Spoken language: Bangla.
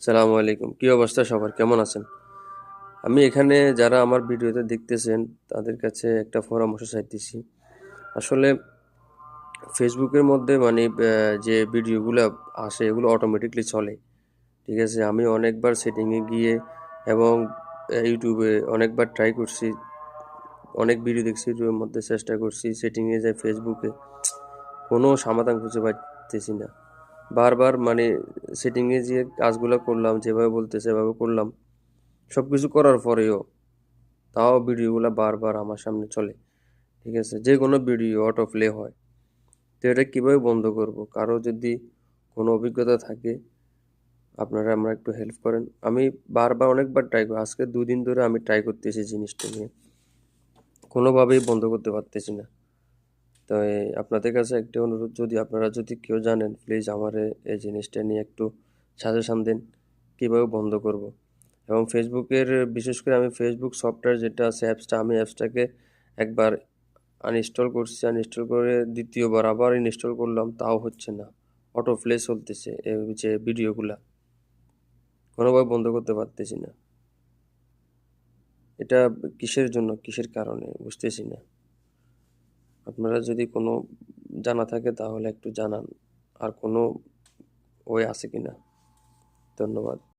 সালামু আলাইকুম। কি অবস্থা সবার? কেমন আছেন? আমি এখানে যারা আমার ভিডিওতে দেখতেছেন তাদের কাছে একটা পরামর্শ চাইতেছি। আসলে ফেসবুকের মধ্যে মানে যে ভিডিওগুলা আসে এগুলো অটোমেটিকলি চলে। ঠিক আছে? আমি অনেকবার সেটিংয়ে গিয়ে এবং ইউটিউবে অনেকবার ট্রাই করছি। অনেক ভিডিও দেখছি ইউটিউবের মধ্যে চেষ্টা করছি। সেটিংয়ে যাই ফেসবুকে কোনো সমাধান খুঁজে পাইতেছি না। বারবার মানে সেটিংয়ে যে কাজগুলো করলাম যেভাবে বলতেছে সেভাবে করলাম। সবকিছু করার পরেও তাও ভিডিওগুলো বারবার আমার সামনে চলে। ঠিক আছে? যে কোনো ভিডিও অটো প্লে হয়। তো এটা কিভাবে বন্ধ করব? কারো যদি কোনো অভিজ্ঞতা থাকে আপনারা আমরা একটু হেল্প করেন। আমি বারবার অনেকবার ট্রাই করি। আজকে ২ দিন ধরে আমি ট্রাই করতেছি জিনিসটা নিয়ে। কোনোভাবেই বন্ধ করতে পারতেছি না। তো আপনাদের কাছে একটা অনুরোধ, যদি আপনারা যদি কেউ জানেন প্লিজ আমারে এই জিনিসটা নিয়ে একটু সাজেশন দেন কিভাবে বন্ধ করব। এবং ফেসবুকের বিশেষ করে আমি ফেসবুক সফটওয়্যার যেটা আছে অ্যাপসটা, আমি অ্যাপসটাকে একবার আনইনস্টল করছি, আনইনস্টল করে দ্বিতীয়বার আবার ইনস্টল করলাম, তাও হচ্ছে না। অটো প্লে চলতেছে এই যে ভিডিওগুলা, কোনোভাবে বন্ধ করতে পারতেছি না। এটা কিসের জন্য, কিসের কারণে বুঝতেছি না। আপনারা যদি কোনো জানা থাকে তাহলে একটু জানান। আর কোনো ওয়ে আছে কিনা? ধন্যবাদ।